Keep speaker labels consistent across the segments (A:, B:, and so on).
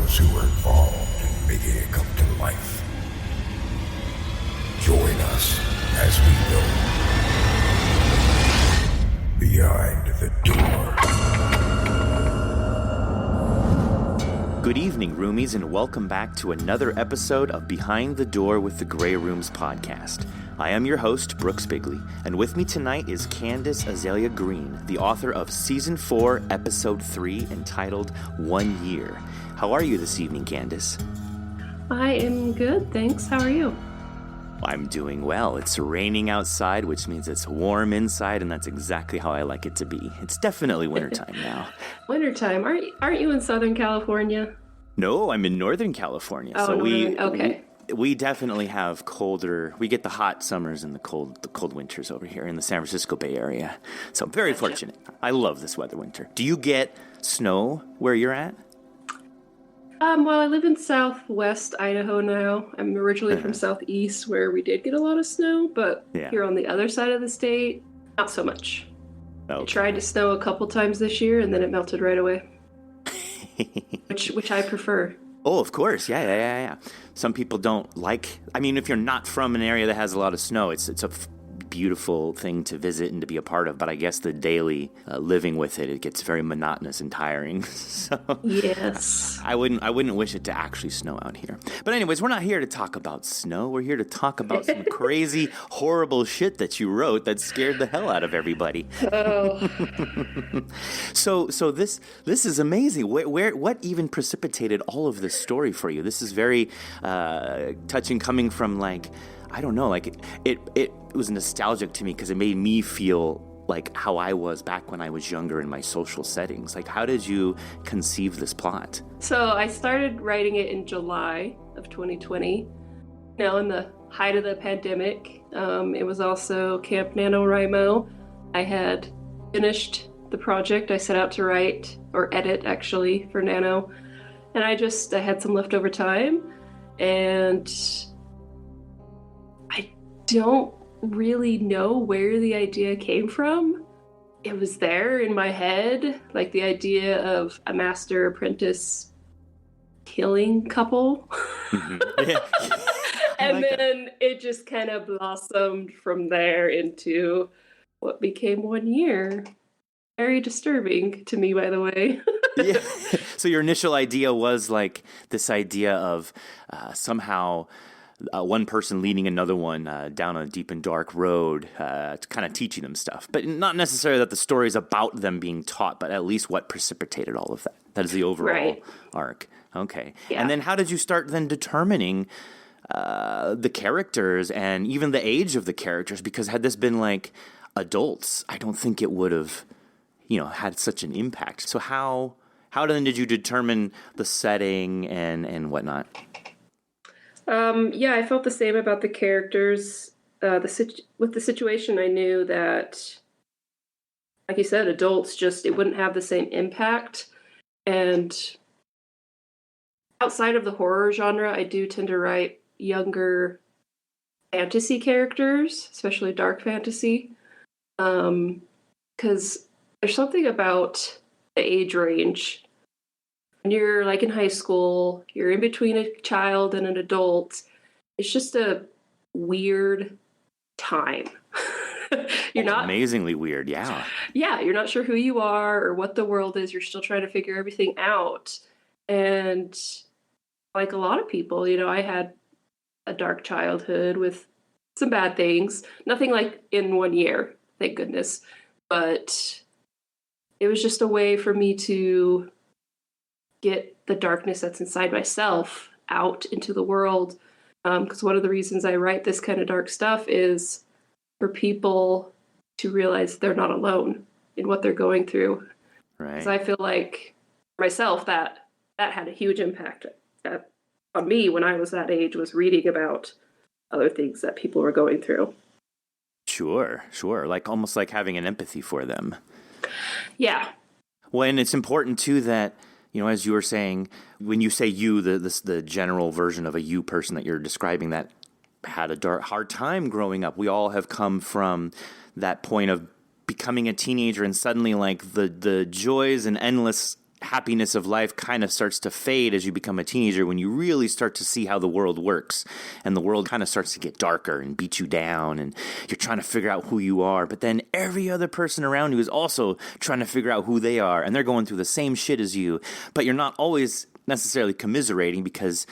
A: those who were involved in making it come to life. Join us as we go behind the door.
B: Good evening, roomies, and welcome back to another episode of Behind the Door with the Grey Rooms podcast. I am your host, Brooks Bigley, and with me tonight is Candace Azalea Greene, the author of Season 4, Episode 3, entitled 1 Year. How are you this evening, Candace?
C: I am good, thanks. How are you?
B: I'm doing well. It's raining outside, which means it's warm inside, and that's exactly how I like it to be. It's definitely wintertime now.
C: Wintertime? Aren't you in Southern California?
B: No, I'm in Northern California.
C: Oh, okay.
B: We definitely have colder. We get the hot summers and the cold winters over here in the San Francisco Bay Area. So I'm very fortunate. I love this weather winter. Do you get snow where you're at?
C: Well, I live in southwest Idaho now. I'm originally from southeast, where we did get a lot of snow, but here on the other side of the state, not so much. Okay. It tried to snow a couple times this year, and then it melted right away, which I prefer.
B: Oh, of course. Yeah. Some people don't like... I mean, if you're not from an area that has a lot of snow, it's a beautiful thing to visit and to be a part of, but I guess the daily living with it gets very monotonous and tiring. So
C: yes,
B: I wouldn't wish it to actually snow out here. But anyways, we're not here to talk about snow. We're here to talk about some crazy, horrible shit that you wrote that scared the hell out of everybody.
C: Oh.
B: So this is amazing. What even precipitated all of this story for you? This is very touching, coming from like, I don't know, like it was nostalgic to me because it made me feel like how I was back when I was younger in my social settings. Like, how did you conceive this plot?
C: So I started writing it in July of 2020, now in the height of the pandemic. It was also Camp NaNoWriMo. I had finished the project I set out to write, or edit actually, for Nano. And I had some leftover time, and I don't really know where the idea came from. It was there in my head, like the idea of a master apprentice killing couple.
B: Mm-hmm. Yeah.
C: And then it just kind of blossomed from there into what became 1 year. Very disturbing to me, by the way.
B: Yeah. So your initial idea was like this idea of somehow one person leading another one down a deep and dark road, kind of teaching them stuff. But not necessarily that the story is about them being taught, but at least what precipitated all of that. That is the overall arc. Okay. Yeah. And then how did you start then determining the characters and even the age of the characters? Because had this been like adults, I don't think it would have, had such an impact. So how then did you determine the setting and whatnot?
C: I felt the same about the characters. With the situation, I knew that, like you said, adults it wouldn't have the same impact. And outside of the horror genre, I do tend to write younger fantasy characters, especially dark fantasy, because there's something about the age range. When you're like in high school, you're in between a child and an adult. It's just a weird time. You're not
B: amazingly weird, yeah.
C: Yeah, you're not sure who you are or what the world is. You're still trying to figure everything out. And like a lot of people, I had a dark childhood with some bad things. Nothing like in 1 year, thank goodness. But it was just a way for me to get the darkness that's inside myself out into the world. Because one of the reasons I write this kind of dark stuff is for people to realize they're not alone in what they're going through.
B: Right.
C: Because I feel like myself that had a huge impact on me when I was that age, was reading about other things that people were going through.
B: Sure. Like almost like having an empathy for them.
C: Yeah.
B: When it's important too that, as you were saying, when you say you, the general version of a you person that you're describing that had a hard time growing up. We all have come from that point of becoming a teenager and suddenly like the joys and endless happiness of life kind of starts to fade as you become a teenager, when you really start to see how the world works, and the world kind of starts to get darker and beat you down, and you're trying to figure out who you are. But then every other person around you is also trying to figure out who they are, and they're going through the same shit as you, but you're not always necessarily commiserating, because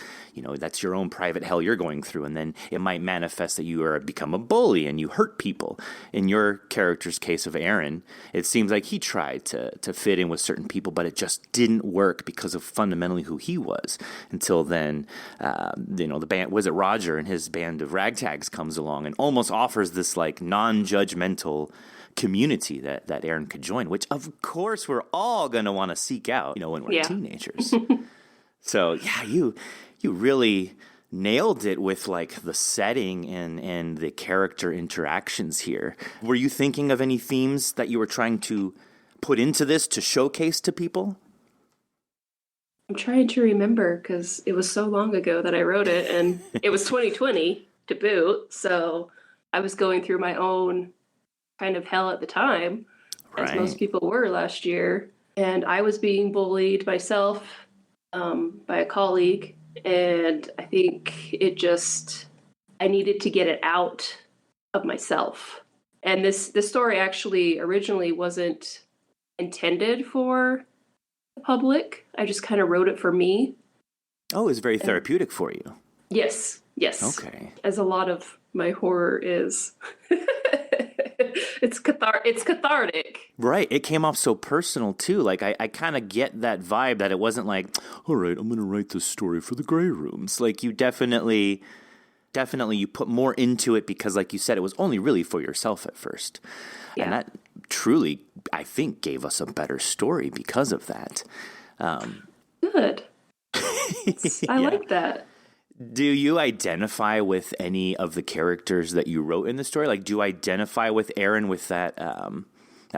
B: that's your own private hell you're going through. And then it might manifest that you are become a bully and you hurt people. In your character's case of Aaron, it seems like he tried to fit in with certain people, but it just didn't work because of fundamentally who he was. Until then, the band, was it Roger and his band of ragtags comes along and almost offers this like non-judgmental community that Aaron could join, which of course we're all going to want to seek out, when we're teenagers. So yeah, you really nailed it with like the setting and the character interactions here. Were you thinking of any themes that you were trying to put into this to showcase to people?
C: I'm trying to remember, because it was so long ago that I wrote it, and it was 2020 to boot, so I was going through my own kind of hell at the time, as most people were last year. And I was being bullied myself by a colleague, and I think I needed to get it out of myself. And this story actually originally wasn't intended for the public. I just kind of wrote it for me.
B: Oh, it's very therapeutic for you.
C: Yes.
B: Okay.
C: As a lot of my horror is. It's cathartic.
B: Right. It came off so personal, too. Like, I kind of get that vibe that it wasn't like, all right, I'm going to write this story for the Grey Rooms. Like, you definitely you put more into it because, like you said, it was only really for yourself at first. Yeah. And that truly, I think, gave us a better story because of that.
C: Good. I like that.
B: Do you identify with any of the characters that you wrote in the story? Like, do you identify with Aaron with that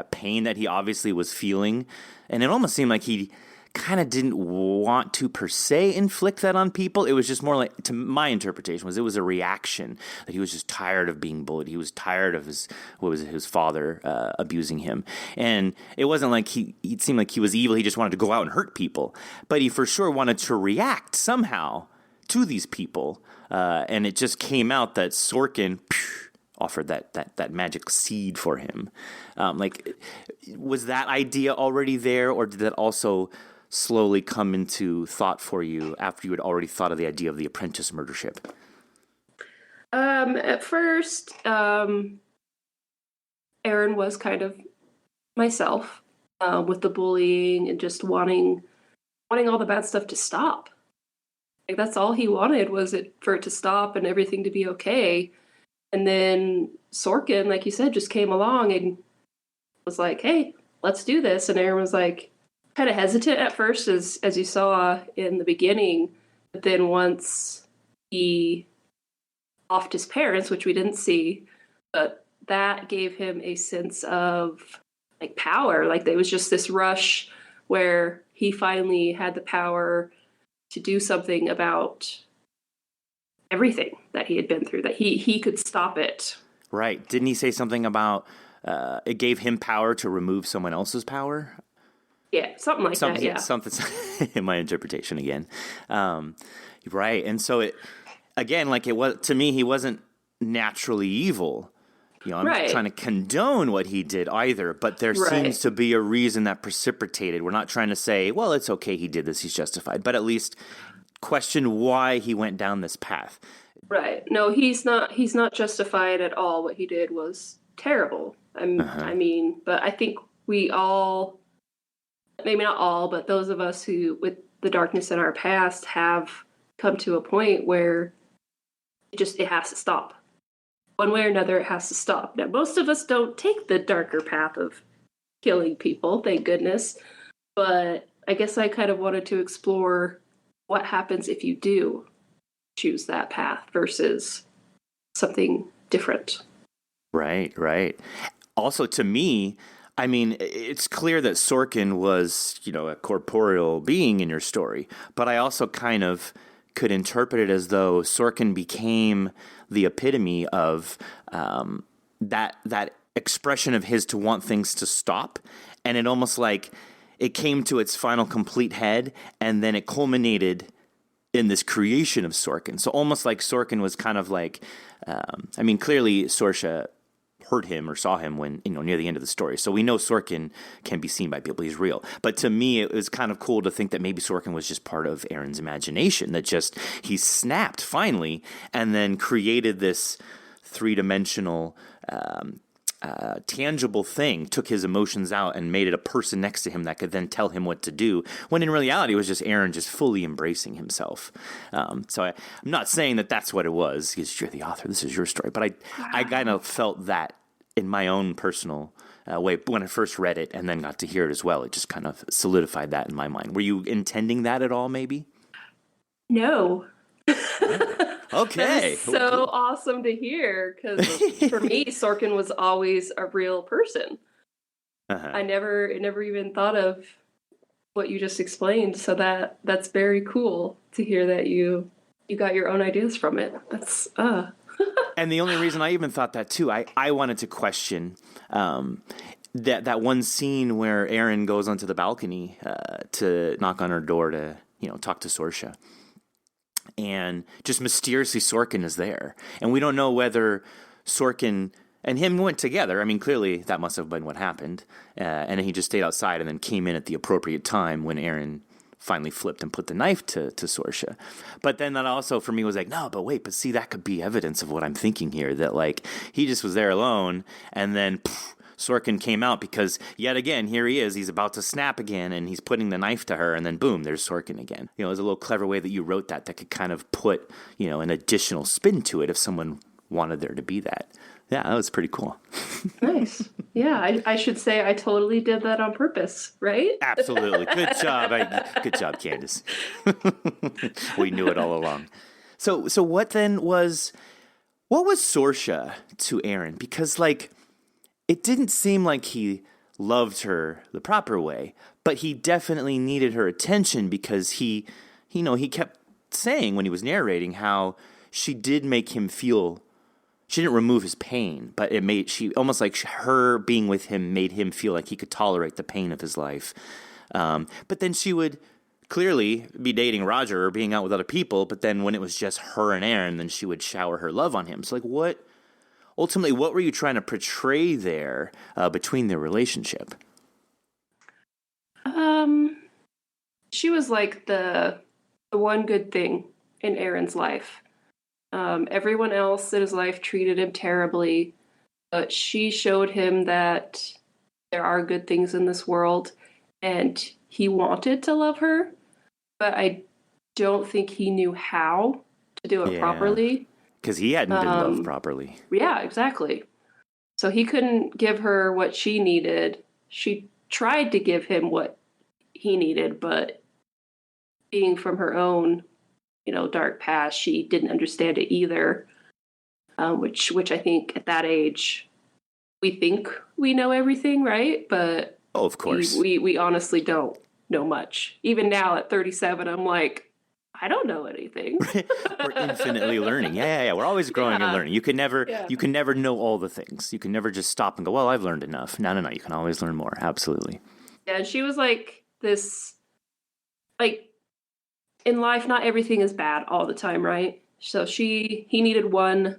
B: pain that he obviously was feeling? And it almost seemed like he kind of didn't want to per se inflict that on people. It was just more like, to my interpretation, it was a reaction that he was just tired of being bullied. He was tired of his father abusing him. And it wasn't like he seemed like he was evil. He just wanted to go out and hurt people. But he for sure wanted to react somehow to these people, and it just came out that Sorkin offered that magic seed for him. Was that idea already there, or did that also slowly come into thought for you after you had already thought of the idea of the apprentice murdership?
C: At first, Aaron was kind of myself, with the bullying and just wanting all the bad stuff to stop. Like, that's all he wanted, was for it to stop and everything to be okay. And then Sorkin, like you said, just came along and was like, hey, let's do this. And Aaron was like kind of hesitant at first, as you saw in the beginning. But then once he offed his parents, which we didn't see, but that gave him a sense of like power. Like, there was just this rush where he finally had the power to do something about everything that he had been through, that he could stop it.
B: Right. Didn't he say something about it gave him power to remove someone else's power?
C: Yeah, something like that, yeah.
B: Something in my interpretation again. Right. And so it, again, like it was, to me, he wasn't naturally evil. I'm not trying to condone what he did either, but there seems to be a reason that precipitated. We're not trying to say, well, it's okay, he did this, he's justified, but at least question why he went down this path. Right.
C: No, he's not justified at all. What he did was terrible. I mean, but I think we all, maybe not all, but those of us who, with the darkness in our past, have come to a point where it has to stop. One way or another, it has to stop. Now, most of us don't take the darker path of killing people, thank goodness. But I guess I kind of wanted to explore what happens if you do choose that path versus something different.
B: Right. Also, to me, I mean, it's clear that Sorkin was, a corporeal being in your story. But I also kind of could interpret it as though Sorkin became the epitome of that expression of his to want things to stop. And it almost like it came to its final complete head, and then it culminated in this creation of Sorkin. So almost like Sorkin was kind of like, clearly Sorsha heard him or saw him when, near the end of the story. So we know Sorkin can be seen by people. He's real. But to me, it was kind of cool to think that maybe Sorkin was just part of Aaron's imagination, that just he snapped finally and then created this three-dimensional tangible thing, took his emotions out and made it a person next to him that could then tell him what to do, when in reality it was just Aaron just fully embracing himself. So I'm not saying that that's what it was, because you're the author, this is your story, but I kind of felt that in my own personal way when I first read it and then got to hear it as well. It just kind of solidified that in my mind. Were you intending that at all, maybe?
C: No.
B: Okay.
C: So awesome to hear, because for me, Sorkin was always a real person. I never even thought of what you just explained. So that's very cool to hear that you got your own ideas from it. That's
B: And the only reason I even thought that too, I wanted to question that one scene where Aaron goes onto the balcony to knock on her door to talk to Sorsha. And just mysteriously Sorkin is there. And we don't know whether Sorkin and him went together. I mean, clearly that must have been what happened. And then he just stayed outside and then came in at the appropriate time when Aaron finally flipped and put the knife to Sorsha. But then that also for me was like, no, but wait, but see, that could be evidence of what I'm thinking here, that like he just was there alone and then Sorkin came out, because yet again, here he is, he's about to snap again and he's putting the knife to her, and then boom, there's Sorkin again. It was a little clever way that you wrote that could kind of put, an additional spin to it if someone wanted there to be that. Yeah, that was pretty cool.
C: nice. Yeah, I should say I totally did that on purpose, right?
B: Absolutely. Good job. Good job, Candace. We knew it all along. So what was Sorsha to Aaron? Because it didn't seem like he loved her the proper way, but he definitely needed her attention, because he kept saying when he was narrating how she did make him feel, she didn't remove his pain, but she almost like her being with him made him feel like he could tolerate the pain of his life. But then she would clearly be dating Roger or being out with other people, but then when it was just her and Aaron, then she would shower her love on him. So ultimately, what were you trying to portray there between their relationship?
C: She was like the one good thing in Aaron's life. Everyone else in his life treated him terribly, but she showed him that there are good things in this world, and he wanted to love her, but I don't think he knew how to do it properly. Because
B: he hadn't been loved properly.
C: Yeah, exactly. So he couldn't give her what she needed. She tried to give him what he needed, but being from her own, dark past, she didn't understand it either. Which I think at that age, we think we know everything, right? But
B: of course,
C: we honestly don't know much. Even now at 37, I'm like, I don't know anything.
B: We're infinitely learning. Yeah. We're always growing and learning. You can never know all the things. You can never just stop and go, well, I've learned enough. No. You can always learn more. Absolutely.
C: Yeah, and she was like this, in life, not everything is bad all the time, right? So he needed one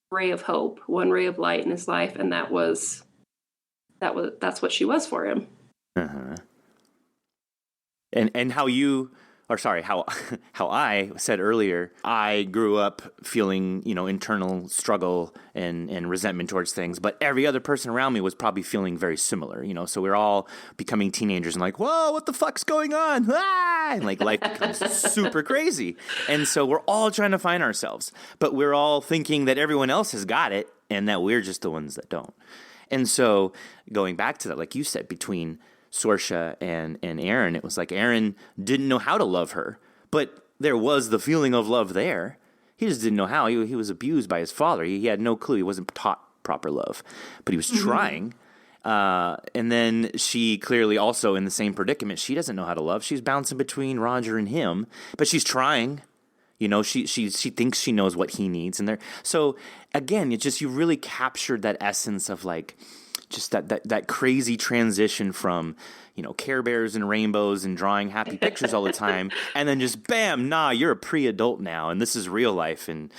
C: ray of hope, one ray of light in his life, and that's what she was for him.
B: Uh-huh. And how I said earlier, I grew up feeling, internal struggle and resentment towards things, but every other person around me was probably feeling very similar, so we're all becoming teenagers and like, whoa, what the fuck's going on? Ah! And life becomes super crazy. And so we're all trying to find ourselves, but we're all thinking that everyone else has got it and that we're just the ones that don't. And so going back to that, like you said, between Sorsha and Aaron, it was like Aaron didn't know how to love her, but there was the feeling of love there. He just didn't know how. He was abused by his father. He had no clue. He wasn't taught proper love, but he was trying. And then she clearly also in the same predicament. She doesn't know how to love. She's bouncing between Roger and him, but she's trying. She thinks she knows what he needs, and so again, it's just you really captured that essence of just that crazy transition from, Care Bears and rainbows and drawing happy pictures all the time, and then just bam, nah, you're a pre-adult now, and this is real life, and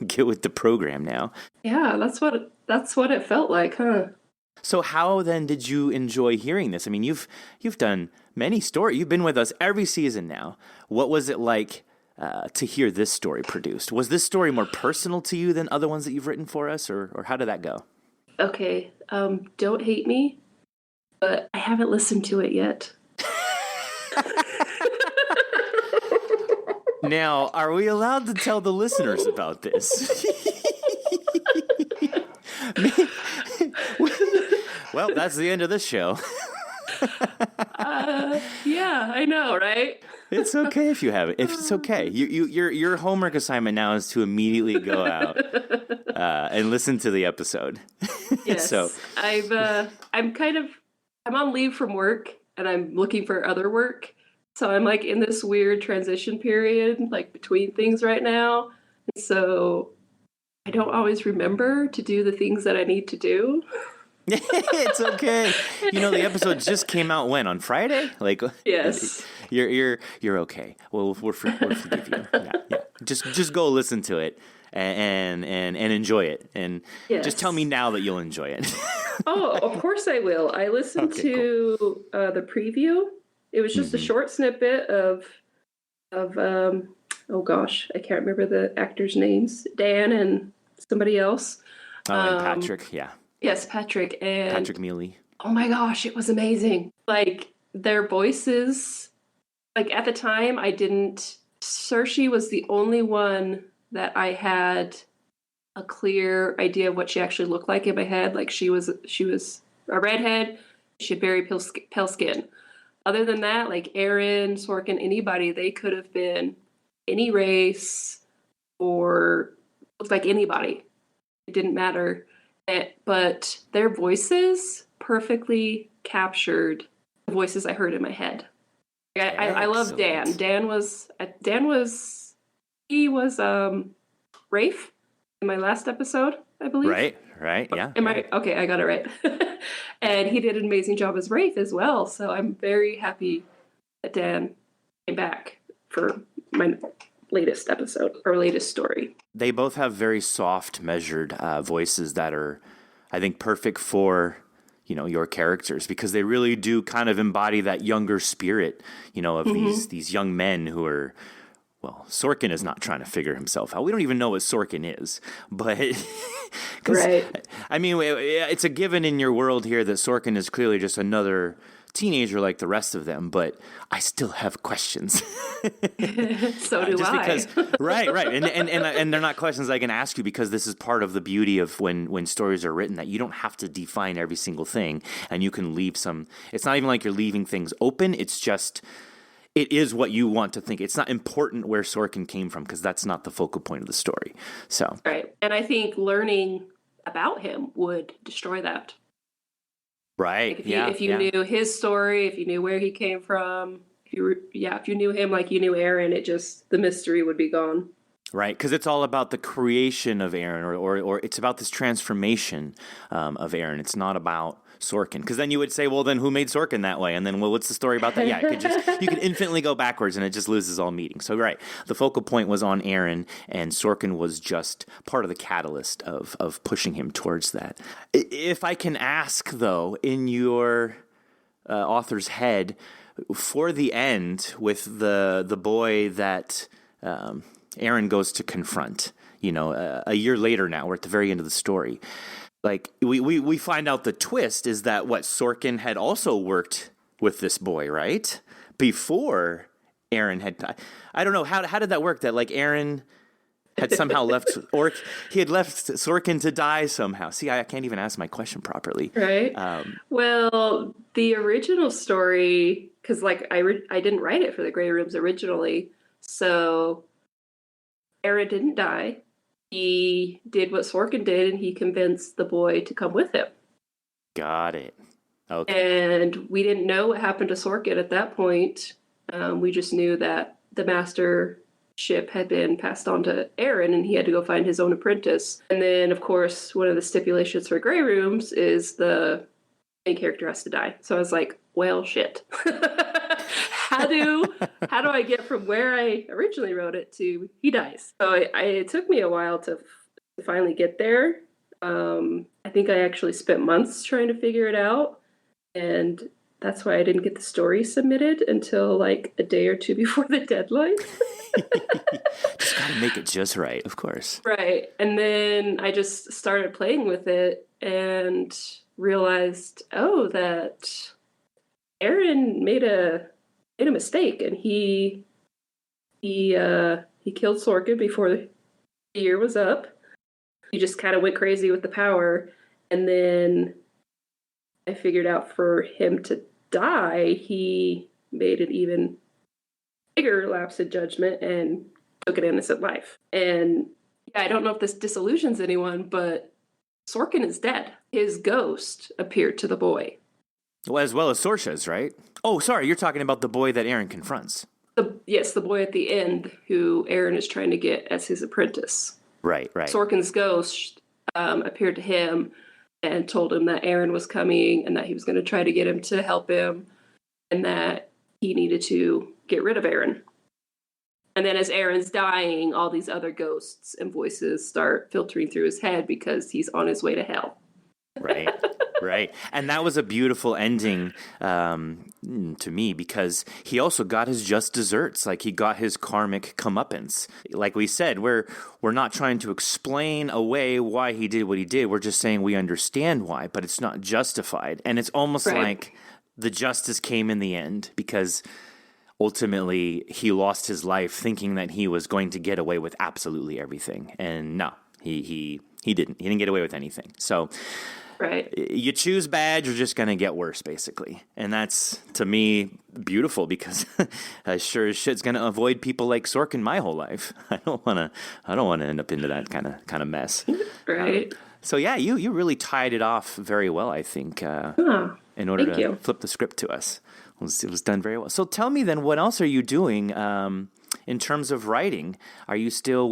B: get with the program now.
C: Yeah, that's what it felt like, huh?
B: So how then did you enjoy hearing this? I mean, you've done many stories. You've been with us every season now. What was it like to hear this story produced? Was this story more personal to you than other ones that you've written for us, or how did that go?
C: Okay, don't hate me, but I haven't listened to it yet.
B: Now, are we allowed to tell the listeners about this? Well, that's the end of this show.
C: Yeah, I know, right?
B: It's okay if you haven't. If it's okay, your homework assignment now is to immediately go out and listen to the episode.
C: Yes.
B: So
C: I'm on leave from work and I'm looking for other work. So I'm like in this weird transition period, like between things right now. And so I don't always remember to do the things that I need to do.
B: It's okay. The episode just came out when, on Friday? Like,
C: yes,
B: you're okay. Well, we'll forgive you. Yeah. Just go listen to it and enjoy it, and just tell me now that you'll enjoy it.
C: Oh, of course I will. I listened to the preview. It was just a short snippet of oh gosh, I can't remember the actors' names. Dan and somebody else.
B: Oh, and Patrick, yeah.
C: Yes, Patrick and
B: Patrick Mealy.
C: Oh my gosh, it was amazing. Like their voices, like at the time Saoirse was the only one that I had a clear idea of what she actually looked like in my head. Like she was a redhead, she had very pale skin. Other than that, like Aaron, Sorkin, anybody, they could have been any race or looked like anybody. It didn't matter. But their voices perfectly captured the voices I heard in my head. I love Dan. Dan was Rafe in my last episode, I believe.
B: Right, yeah.
C: Am I okay? I got it right. And he did an amazing job as Rafe as well. So I'm very happy that Dan came back for my latest episode or latest story.
B: They both have very soft, measured voices that are, I think, perfect for your characters, because they really do kind of embody that younger spirit, of these young men who are. Well, Sorkin is not trying to figure himself out. We don't even know what Sorkin is, but
C: right.
B: I mean, it's a given in your world here that Sorkin is clearly just another teenager like the rest of them, but I still have questions.
C: So do
B: just
C: I.
B: Because, right. And they're not questions I can ask you, because this is part of the beauty of when stories are written, that you don't have to define every single thing, and you can leave some. It's not even like you're leaving things open. It's just, it is what you want to think. It's not important where Sorkin came from, because that's not the focal point of the story. So
C: right, and I think learning about him would destroy that.
B: Right.
C: Like if you knew his story, if you knew where he came from, if you knew him like you knew Aaron, the mystery would be gone.
B: Right, because it's all about the creation of Aaron, or it's about this transformation of Aaron. It's not about Sorkin, because then you would say, well, then who made Sorkin that way? And then, well, what's the story about that? Yeah, you could infinitely go backwards, and it just loses all meaning. So, right, the focal point was on Aaron, and Sorkin was just part of the catalyst of pushing him towards that. If I can ask, though, in your author's head, for the end with the boy that Aaron goes to confront, a year later now, we're at the very end of the story. Like, we find out the twist is that Sorkin had also worked with this boy, right? Before Aaron had died. I don't know, how did that work? That, like, Aaron had somehow left, or he had left Sorkin to die somehow. See, I can't even ask my question properly.
C: Right. Well, the original story, because, like, I didn't write it for the Grey Rooms originally, so Aaron didn't die. He did what Sorkin did, and he convinced the boy to come with him.
B: Got it. Okay.
C: And we didn't know what happened to Sorkin at that point. We just knew that the master ship had been passed on to Aaron, and he had to go find his own apprentice. And then, of course, one of the stipulations for Grey Rooms is the main character has to die. So I was like, well, shit. how do I get from where I originally wrote it to he dies? So it took me a while to finally get there. I think I actually spent months trying to figure it out, and that's why I didn't get the story submitted until like a day or two before the deadline.
B: Just gotta make it just right, of course.
C: Right. And then I just started playing with it and realized, that Aaron made a mistake, and he killed Sorkin before the year was up. He just kind of went crazy with the power, and then I figured out for him to die, he made an even bigger lapse in judgment and took an innocent life. And yeah, I don't know if this disillusions anyone, but Sorkin is dead. His ghost appeared to the boy.
B: Well, as well as Sorsha's, right? Oh, sorry, you're talking about the boy that Aaron confronts.
C: Yes, the boy at the end who Aaron is trying to get as his apprentice.
B: Right.
C: Sorkin's ghost appeared to him and told him that Aaron was coming and that he was going to try to get him to help him and that he needed to get rid of Aaron. And then as Aaron's dying, all these other ghosts and voices start filtering through his head because he's on his way to hell.
B: Right. And that was a beautiful ending to me because he also got his just desserts. Like he got his karmic comeuppance. Like we said, we're not trying to explain away why he did what he did. We're just saying we understand why, but it's not justified. And it's almost like the justice came in the end because ultimately he lost his life thinking that he was going to get away with absolutely everything. And no, he didn't. He didn't get away with anything. So you choose bad, you're just going to get worse, basically. And that's, to me, beautiful because I sure as shit's going to avoid people like Sorkin my whole life. I don't want to end up into that kind of mess.
C: Right.
B: So yeah, you really tied it off very well, I think, in order to flip the script to us. It was done very well. So tell me then, what else are you doing in terms of writing? Are you still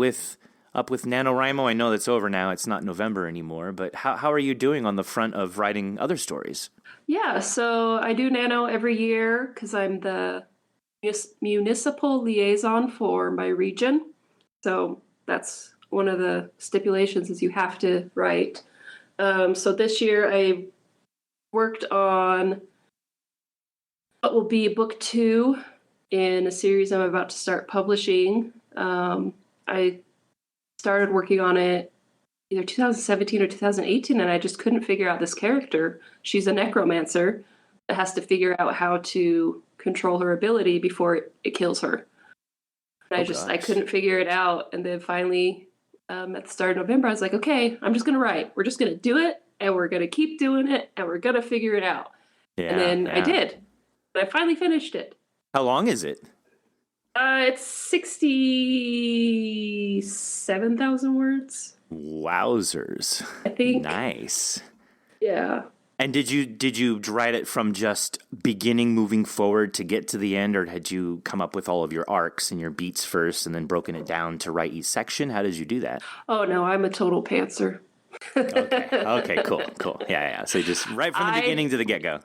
B: up with NaNoWriMo? I know that's over now. It's not November anymore. But how are you doing on the front of writing other stories?
C: Yeah, so I do Nano every year because I'm the municipal liaison for my region. So that's one of the stipulations is you have to write. So this year I worked on what will be book 2 in a series I'm about to start publishing. I started working on it either 2017 or 2018, and I just couldn't figure out this character. She's a necromancer that has to figure out how to control her ability before it kills her. And I couldn't figure it out. And then finally, at the start of November, I was like, okay, I'm just going to write. We're just going to do it, and we're going to keep doing it, and we're going to figure it out. And then I did. And I finally finished it.
B: How long is it?
C: It's 67,000 words.
B: Wowzers.
C: I think.
B: Nice.
C: Yeah.
B: And did you write it from just beginning moving forward to get to the end, or had you come up with all of your arcs and your beats first and then broken it down to write each section? How did you do that?
C: Oh, no, I'm a total pantser.
B: Okay, cool. Yeah. So just right from the beginning to the get-go.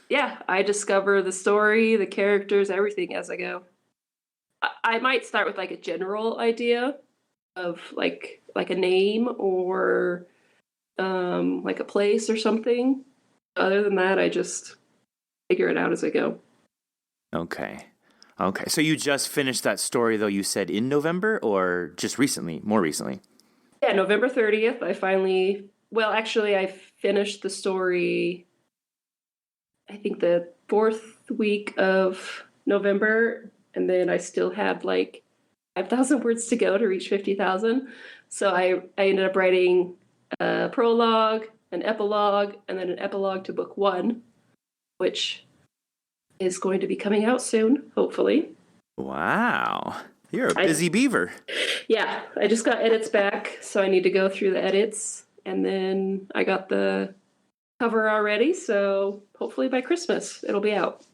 C: Yeah, I discover the story, the characters, everything as I go. I might start with like a general idea of like a name or like a place or something. Other than that, I just figure it out as I go. Okay.
B: So you just finished that story, though, you said in November or just recently, more recently?
C: Yeah, November 30th, I finished the story, I think the 4th week of November, and then I still had like 5,000 words to go to reach 50,000. So I ended up writing a prologue, an epilogue, and then an epilogue to book 1, which is going to be coming out soon, hopefully.
B: Wow. You're a busy beaver.
C: Yeah, I just got edits back, so I need to go through the edits, and then I got the cover already, so hopefully by Christmas it'll be out.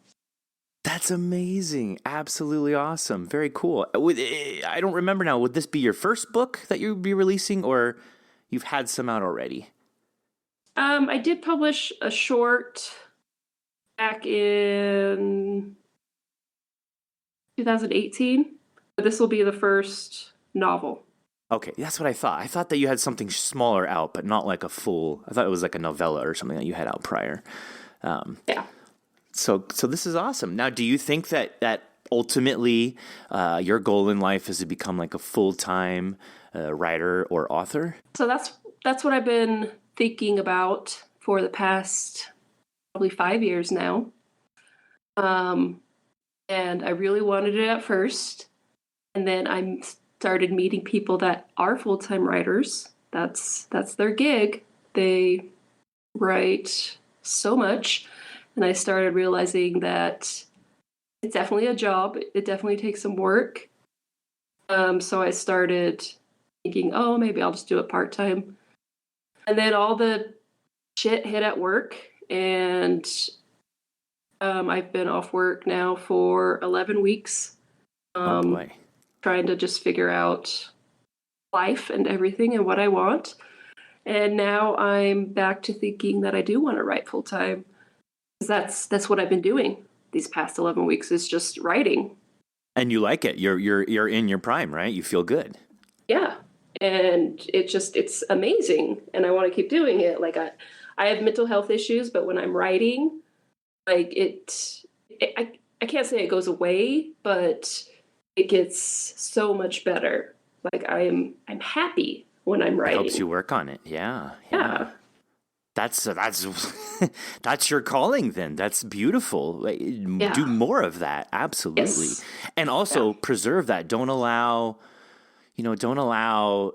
B: That's amazing. Absolutely awesome. Very cool. I don't remember now. Would this be your first book that you'd be releasing, or you've had some out already?
C: I did publish a short back in 2018, but this will be the first novel.
B: Okay, that's what I thought. I thought that you had something smaller out, but not like a full. I thought it was like a novella or something that you had out prior.
C: Yeah.
B: So this is awesome. Now, do you think that ultimately your goal in life is to become like a full-time writer or author?
C: So that's what I've been thinking about for the past probably 5 years now. And I really wanted it at first. And then I started meeting people that are full-time writers. That's their gig. They write so much. And I started realizing that it's definitely a job. It definitely takes some work. So I started thinking, oh, maybe I'll just do it part-time. And then all the shit hit at work, and I've been off work now for 11 weeks.
B: Oh boy.
C: Trying to just figure out life and everything and what I want. And now I'm back to thinking that I do want to write full-time. That's what I've been doing these past 11 weeks, is just writing.
B: And you like it. You're in your prime, right? You feel good.
C: Yeah. And it's amazing. And I want to keep doing it. Like I have mental health issues, but when I'm writing, like I can't say it goes away, but it gets so much better. Like I'm happy when I'm writing.
B: It helps you work on it. Yeah.
C: Yeah.
B: That's that's your calling then. That's beautiful. Like, do more of that. Absolutely.
C: Yes.
B: And also preserve that. Don't allow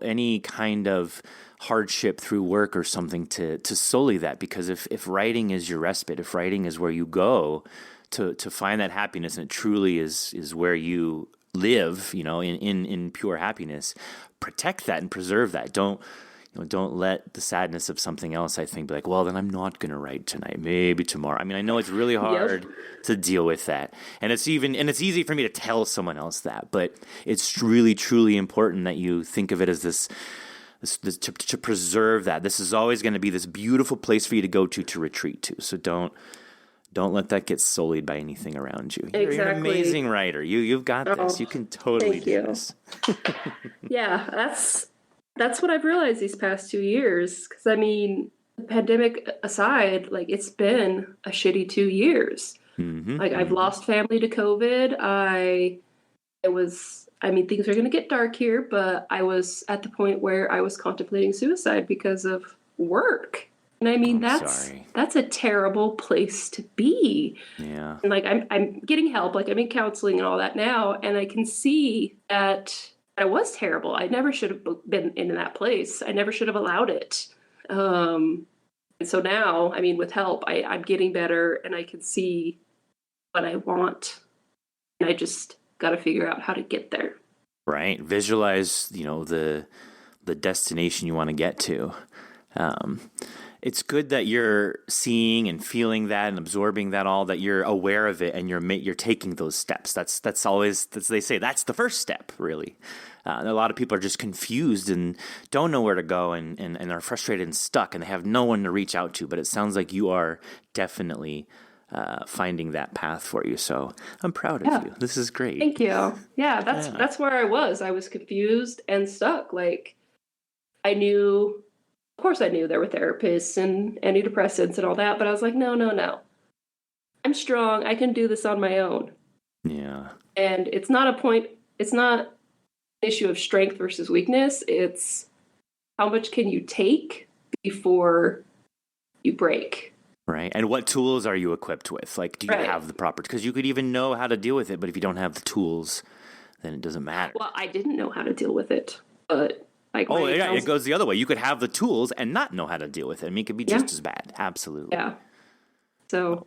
B: any kind of hardship through work or something to sully that, because if writing is your respite, if writing is where you go to find that happiness, and it truly is where you live, in pure happiness, protect that and preserve that. Don't let the sadness of something else, I think, be like, well, then I'm not going to write tonight. Maybe tomorrow. I mean, I know it's really hard to deal with that. And it's easy for me to tell someone else that, but it's really, truly important that you think of it as this to preserve that. This is always going to be this beautiful place for you to go to retreat to. So don't let that get sullied by anything around you.
C: Exactly.
B: You're an amazing writer. You've got this. You can totally do this.
C: Yeah, that's what I've realized these past 2 years. Because, I mean, the pandemic aside, like, it's been a shitty 2 years.
B: Mm-hmm,
C: like, I've lost family to COVID. Things are going to get dark here, but I was at the point where I was contemplating suicide because of work. And I mean, that's a terrible place to be.
B: Yeah.
C: And, like, I'm getting help. Like, I'm in counseling and all that now. And I can see that I was terrible. I never should have been in that place. I never should have allowed it. And so now, I mean, with help, I'm getting better, and I can see what I want. And I just got to figure out how to get there.
B: Right. Visualize, the destination you want to get to. It's good that you're seeing and feeling that and absorbing that all, that you're aware of it, and you're taking those steps. That's always, they say, that's the first step, really. A lot of people are just confused and don't know where to go, and are frustrated and stuck, and they have no one to reach out to. But it sounds like you are definitely finding that path for you. So I'm proud of you. This is great.
C: Thank you. Yeah, that's where I was. I was confused and stuck. Like, of course I knew there were therapists and antidepressants and all that, but I was like, no. I'm strong. I can do this on my own.
B: Yeah.
C: And it's not an issue of strength versus weakness. It's how much can you take before you break.
B: Right. And what tools are you equipped with? Like, do you have the proper, because you could even know how to deal with it, but if you don't have the tools, then it doesn't matter.
C: Well, I didn't know how to deal with it, but
B: it goes the other way. You could have the tools and not know how to deal with it. I mean, it could be just as bad. Absolutely.
C: Yeah. So,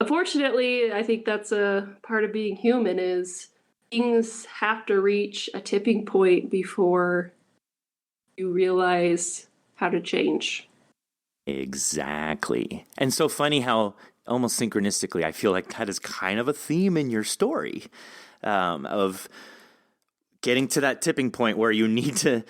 C: unfortunately, I think that's a part of being human, is things have to reach a tipping point before you realize how to change.
B: Exactly. And so funny how almost synchronistically, I feel like that is kind of a theme in your story, of getting to that tipping point where you need to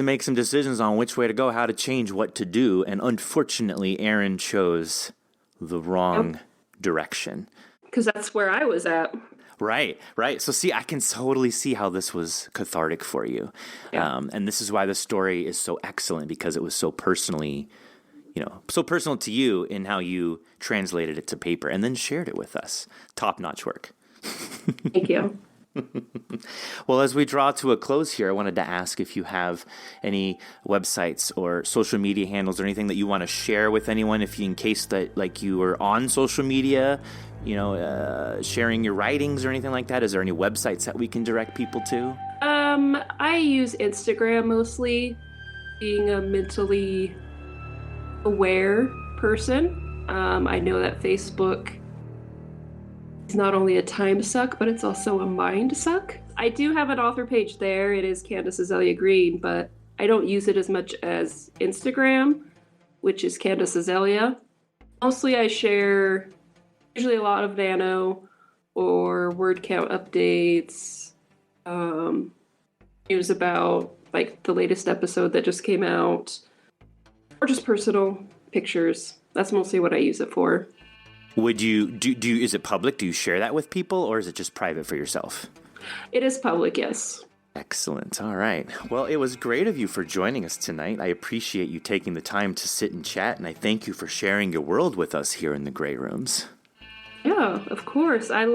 B: make some decisions on which way to go, how to change, what to do. And unfortunately, Aaron chose the wrong direction.
C: Because that's where I was at.
B: Right. So see, I can totally see how this was cathartic for you.
C: Yeah.
B: And this is why the story is so excellent, because it was so personally, so personal to you in how you translated it to paper and then shared it with us. Top-notch work.
C: Thank you.
B: Well, as we draw to a close here, I wanted to ask if you have any websites or social media handles or anything that you want to share with anyone, in case that like you were on social media, sharing your writings or anything like that. Is there any websites that we can direct people to?
C: I use Instagram mostly, being a mentally aware person. I know that Facebook is not only a time suck, but it's also a mind suck. I do have an author page there. It is Candace Azalea Greene, but I don't use it as much as Instagram, which is Candace Azalea. Mostly I share usually a lot of nano or word count updates, news about like the latest episode that just came out, or just personal pictures. That's mostly what I use it for.
B: Would you do? Is it public? Do you share that with people, or is it just private for yourself?
C: It is public, yes.
B: Excellent. All right. Well, it was great of you for joining us tonight. I appreciate you taking the time to sit and chat, and I thank you for sharing your world with us here in the Grey Rooms.
C: Yeah, of course. I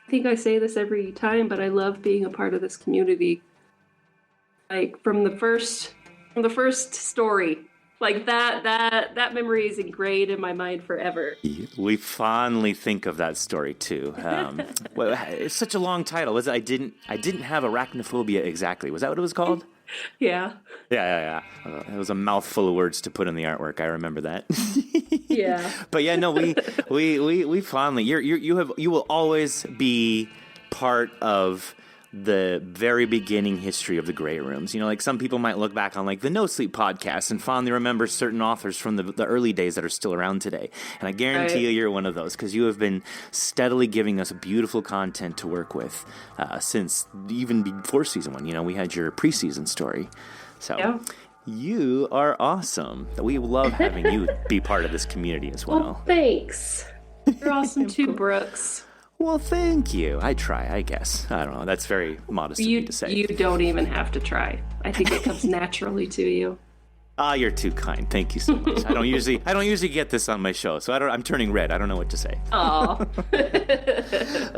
C: think I say this every time, but I love being a part of this community. Like from the first story. Like that memory is ingrained in my mind forever.
B: We fondly think of that story too. Well, it's such a long title. Was it? I didn't have arachnophobia exactly. Was that what it was called?
C: Yeah.
B: Yeah. It was a mouthful of words to put in the artwork. I remember that.
C: Yeah.
B: But yeah, no, we fondly. You will always be part of the very beginning history of the Grey Rooms. Like some people might look back on like the No Sleep podcast and fondly remember certain authors from the early days that are still around today. And I guarantee you're one of those, because you have been steadily giving us beautiful content to work with since even before season 1. We had your preseason story. So yeah. You are awesome. We love having you be part of this community as well.
C: Well, thanks. You're awesome too, Brooks.
B: Well, thank you. I try, I guess. I don't know. That's very modest of me to say.
C: You don't even have to try. I think it comes naturally to you.
B: You're too kind. Thank you so much. I don't usually get this on my show, so I'm turning red. I don't know what to say.
C: Aw.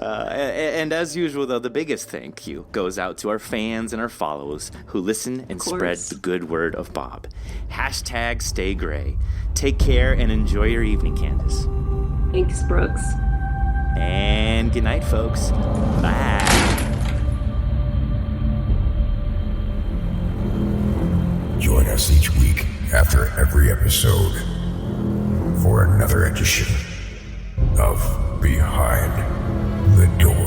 B: And as usual, though, the biggest thank you goes out to our fans and our followers who listen and spread the good word of Bob. # Stay Gray. Take care and enjoy your evening, Candace.
C: Thanks, Brooks.
B: And good night, folks. Bye.
A: Join us each week after every episode for another edition of Behind the Door.